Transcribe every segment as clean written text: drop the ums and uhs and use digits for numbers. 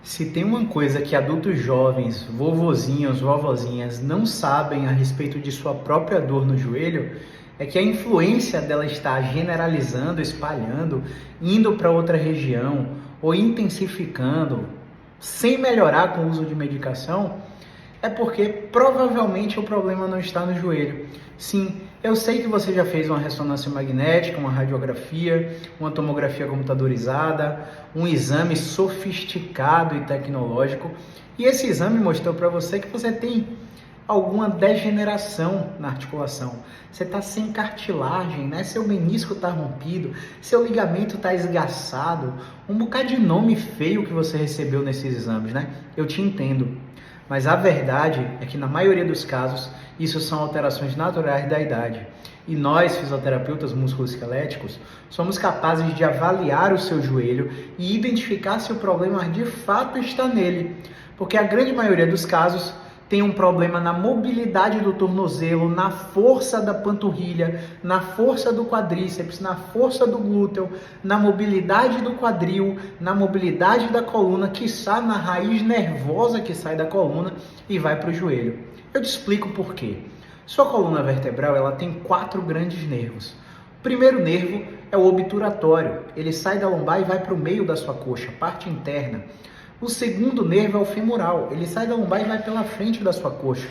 Se tem uma coisa que adultos jovens, vovozinhos, vovozinhas não sabem a respeito de sua própria dor no joelho, é que a influência dela está generalizando, espalhando, indo para outra região ou intensificando, sem melhorar com o uso de medicação, é porque provavelmente o problema não está no joelho. Sim, eu sei que você já fez uma ressonância magnética, uma radiografia, uma tomografia computadorizada, um exame sofisticado e tecnológico, e esse exame mostrou para você que você tem alguma degeneração na articulação. Você está sem cartilagem, né? Seu menisco está rompido, seu ligamento está esgaçado, um bocado de nome feio que você recebeu nesses exames, né? Eu te entendo. Mas a verdade é que na maioria dos casos, isso são alterações naturais da idade. E nós, fisioterapeutas musculoesqueléticos, somos capazes de avaliar o seu joelho e identificar se o problema de fato está nele. Porque a grande maioria dos casos tem um problema na mobilidade do tornozelo, na força da panturrilha, na força do quadríceps, na força do glúteo, na mobilidade do quadril, na mobilidade da coluna, quiçá na raiz nervosa que sai da coluna e vai para o joelho. Eu te explico por quê. Sua coluna vertebral ela tem 4 grandes nervos. O primeiro nervo é o obturatório, ele sai da lombar e vai para o meio da sua coxa, parte interna. O segundo nervo é o femoral, ele sai da lombar e vai pela frente da sua coxa.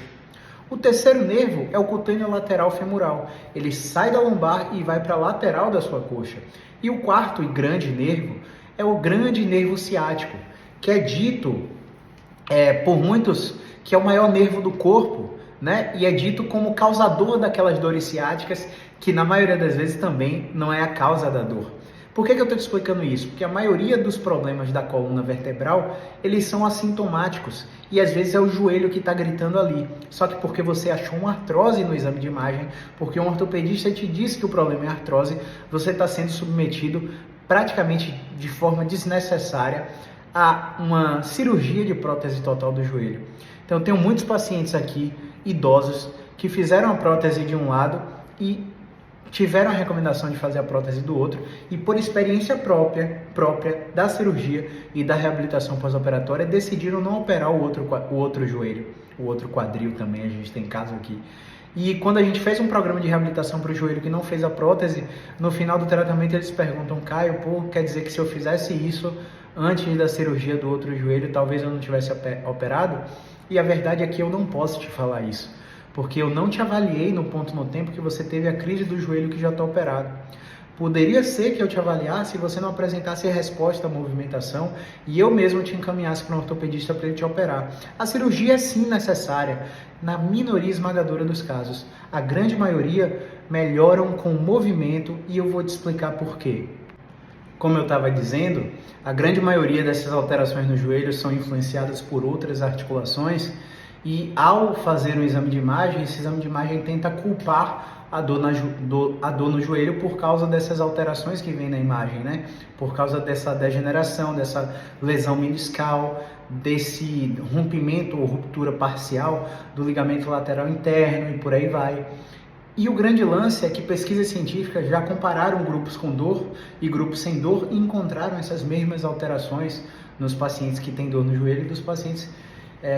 O terceiro nervo é o cutâneo lateral femoral, ele sai da lombar e vai para a lateral da sua coxa. E o quarto e grande nervo é o grande nervo ciático, que é dito por muitos que é o maior nervo do corpo, né? E é dito como causador daquelas dores ciáticas, que na maioria das vezes também não é a causa da dor. Por que eu estou te explicando isso? Porque a maioria dos problemas da coluna vertebral, eles são assintomáticos e às vezes é o joelho que está gritando ali. Só que porque você achou uma artrose no exame de imagem, porque um ortopedista te disse que o problema é artrose, você está sendo submetido praticamente de forma desnecessária a uma cirurgia de prótese total do joelho. Então eu tenho muitos pacientes aqui, idosos, que fizeram a prótese de um lado e tiveram a recomendação de fazer a prótese do outro e por experiência própria da cirurgia e da reabilitação pós-operatória decidiram não operar o outro joelho, o outro quadril também, a gente tem caso aqui. E quando a gente fez um programa de reabilitação para o joelho que não fez a prótese, no final do tratamento eles perguntam: Caio, quer dizer que se eu fizesse isso antes da cirurgia do outro joelho, talvez eu não tivesse operado? E a verdade é que eu não posso te falar isso, porque eu não te avaliei no ponto no tempo que você teve a crise do joelho que já está operado. Poderia ser que eu te avaliasse se você não apresentasse resposta à movimentação e eu mesmo te encaminhasse para um ortopedista para ele te operar. A cirurgia é sim necessária, na minoria esmagadora dos casos. A grande maioria melhoram com o movimento e eu vou te explicar por quê. Como eu estava dizendo, a grande maioria dessas alterações no joelho são influenciadas por outras articulações. E ao fazer um exame de imagem, esse exame de imagem tenta culpar a dor no joelho por causa dessas alterações que vem na imagem, né? Por causa dessa degeneração, dessa lesão meniscal, desse rompimento ou ruptura parcial do ligamento lateral interno e por aí vai. E o grande lance é que pesquisas científicas já compararam grupos com dor e grupos sem dor e encontraram essas mesmas alterações nos pacientes que têm dor no joelho e dos pacientes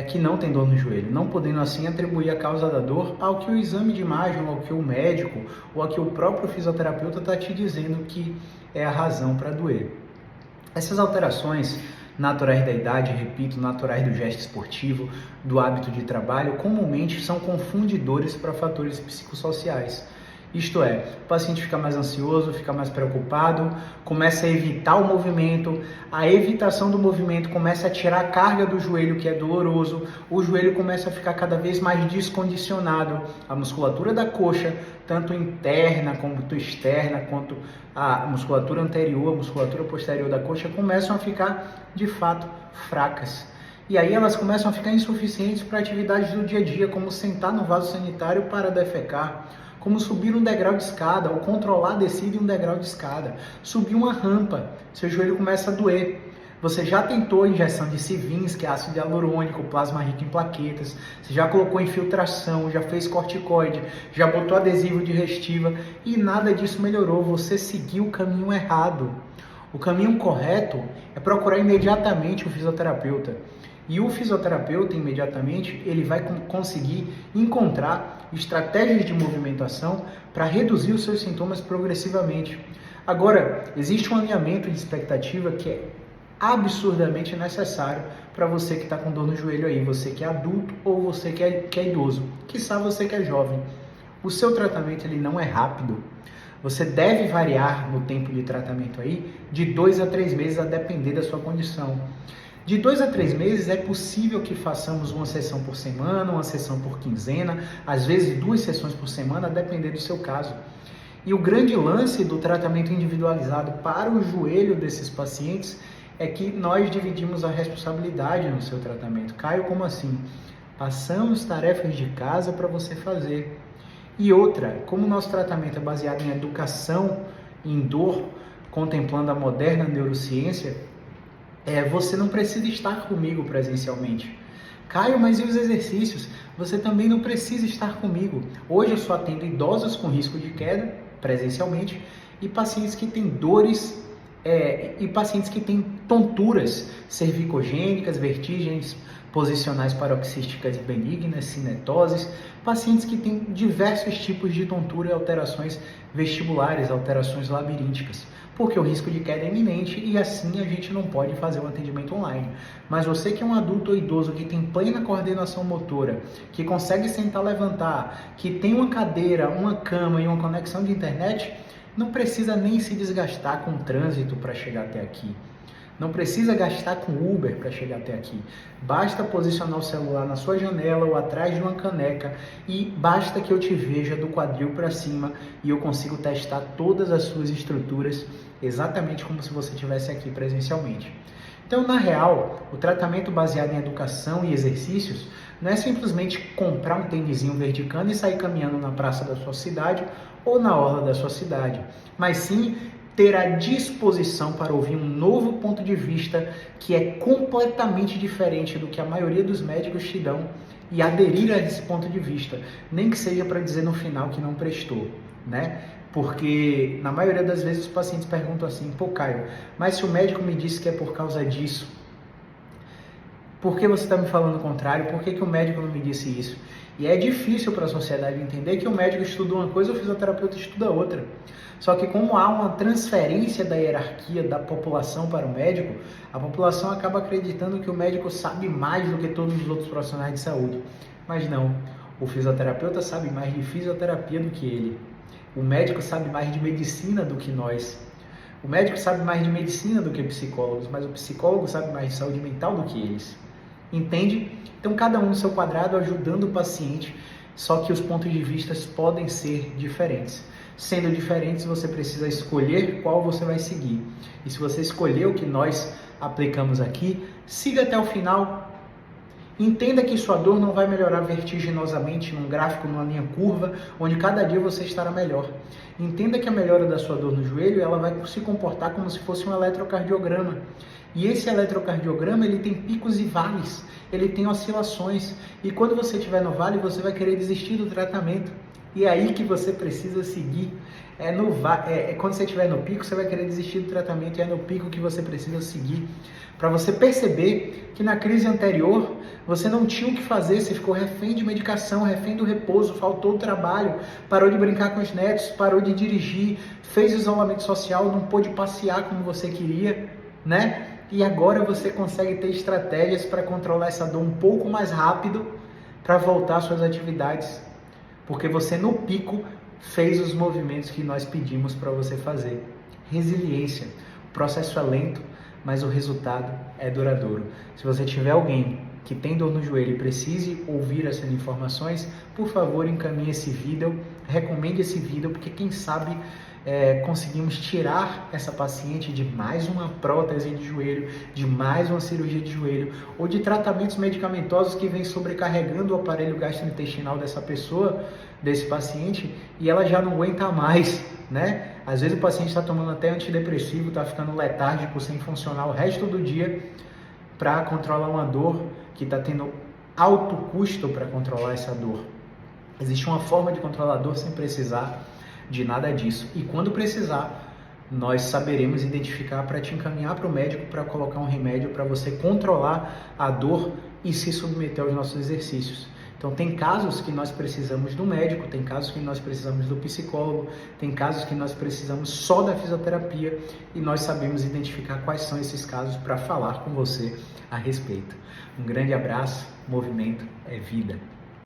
que não tem dor no joelho, não podendo assim atribuir a causa da dor ao que o exame de imagem, ao que o médico ou ao que o próprio fisioterapeuta está te dizendo que é a razão para doer. Essas alterações naturais da idade, repito, naturais do gesto esportivo, do hábito de trabalho, comumente são confundidores para fatores psicossociais. Isto é, o paciente fica mais ansioso, fica mais preocupado, começa a evitar o movimento, a evitação do movimento começa a tirar a carga do joelho, que é doloroso, o joelho começa a ficar cada vez mais descondicionado, a musculatura da coxa, tanto interna quanto externa, quanto a musculatura anterior, a musculatura posterior da coxa, começam a ficar, de fato, fracas. E aí elas começam a ficar insuficientes para atividades do dia a dia, como sentar no vaso sanitário para defecar, como subir um degrau de escada, ou controlar a descida em um degrau de escada, subir uma rampa, seu joelho começa a doer. Você já tentou injeção de Civins, que é ácido hialurônico, plasma rico em plaquetas, você já colocou infiltração, já fez corticoide, já botou adesivo de restiva e nada disso melhorou, você seguiu o caminho errado. O caminho correto é procurar imediatamente o fisioterapeuta. E o fisioterapeuta, imediatamente, ele vai conseguir encontrar estratégias de movimentação para reduzir os seus sintomas progressivamente. Agora, existe um alinhamento de expectativa que é absurdamente necessário para você que está com dor no joelho aí, você que é adulto ou você que é idoso, quiçá você que é jovem. O seu tratamento ele não é rápido. Você deve variar no tempo de tratamento aí de 2 a 3 meses, a depender da sua condição. De 2 a 3 meses é possível que façamos uma sessão por semana, uma sessão por quinzena, às vezes 2 sessões por semana, a depender do seu caso. E o grande lance do tratamento individualizado para o joelho desses pacientes é que nós dividimos a responsabilidade no seu tratamento. Caio, como assim? Passamos tarefas de casa para você fazer. E outra, como o nosso tratamento é baseado em educação, em dor, contemplando a moderna neurociência, você não precisa estar comigo presencialmente. Caio, mas e os exercícios? Você também não precisa estar comigo. Hoje eu só atendo idosos com risco de queda, presencialmente, e pacientes que têm dores e pacientes que têm tonturas cervicogênicas, vertigens posicionais paroxísticas benignas, cinetoses, pacientes que têm diversos tipos de tontura e alterações vestibulares, alterações labirínticas, porque o risco de queda é iminente e assim a gente não pode fazer um atendimento online. Mas você que é um adulto ou idoso que tem plena coordenação motora, que consegue sentar, levantar, que tem uma cadeira, uma cama e uma conexão de internet, não precisa nem se desgastar com o trânsito para chegar até aqui. Não precisa gastar com Uber para chegar até aqui. Basta posicionar o celular na sua janela ou atrás de uma caneca e basta que eu te veja do quadril para cima e eu consigo testar todas as suas estruturas exatamente como se você estivesse aqui presencialmente. Então, na real, o tratamento baseado em educação e exercícios não é simplesmente comprar um tênisinho verdicando e sair caminhando na praça da sua cidade ou na orla da sua cidade, mas sim ter a disposição para ouvir um novo ponto de vista que é completamente diferente do que a maioria dos médicos te dão e aderir a esse ponto de vista, nem que seja para dizer no final que não prestou, né? Porque na maioria das vezes os pacientes perguntam assim: pô, Caio, mas se o médico me disse que é por causa disso, por que você está me falando o contrário? Por que o médico não me disse isso? E é difícil para a sociedade entender que o médico estuda uma coisa e o fisioterapeuta estuda outra. Só que como há uma transferência da hierarquia da população para o médico, a população acaba acreditando que o médico sabe mais do que todos os outros profissionais de saúde. Mas não, o fisioterapeuta sabe mais de fisioterapia do que ele. O médico sabe mais de medicina do que nós. O médico sabe mais de medicina do que psicólogos, mas o psicólogo sabe mais de saúde mental do que eles. Entende? Então, cada um no seu quadrado ajudando o paciente, só que os pontos de vista podem ser diferentes. Sendo diferentes, você precisa escolher qual você vai seguir. E se você escolher o que nós aplicamos aqui, siga até o final. Entenda que sua dor não vai melhorar vertiginosamente num gráfico, numa linha curva, onde cada dia você estará melhor. Entenda que a melhora da sua dor no joelho, ela vai se comportar como se fosse um eletrocardiograma. E esse eletrocardiograma, ele tem picos e vales, ele tem oscilações. E quando você estiver no vale, você vai querer desistir do tratamento. E é aí que você precisa seguir. Quando você estiver no pico, você vai querer desistir do tratamento, e é no pico que você precisa seguir. Para você perceber que na crise anterior, você não tinha o que fazer, você ficou refém de medicação, refém do repouso, faltou o trabalho, parou de brincar com os netos, parou de dirigir, fez isolamento social, não pôde passear como você queria, né? E agora você consegue ter estratégias para controlar essa dor um pouco mais rápido, para voltar às suas atividades. Porque você no pico fez os movimentos que nós pedimos para você fazer. Resiliência. O processo é lento, mas o resultado é duradouro. Se você tiver alguém que tem dor no joelho e precise ouvir essas informações, por favor, encaminhe esse vídeo, recomende esse vídeo, porque quem sabe conseguimos tirar essa paciente de mais uma prótese de joelho, de mais uma cirurgia de joelho, ou de tratamentos medicamentosos que vêm sobrecarregando o aparelho gastrointestinal dessa pessoa, desse paciente, e ela já não aguenta mais, né? Às vezes o paciente está tomando até antidepressivo, está ficando letárgico, sem funcionar o resto do dia para controlar uma dor que está tendo alto custo para controlar essa dor. Existe uma forma de controlar a dor sem precisar de nada disso. E quando precisar, nós saberemos identificar para te encaminhar para o médico para colocar um remédio para você controlar a dor e se submeter aos nossos exercícios. Então tem casos que nós precisamos do médico, tem casos que nós precisamos do psicólogo, tem casos que nós precisamos só da fisioterapia e nós sabemos identificar quais são esses casos para falar com você a respeito. Um grande abraço, movimento é vida.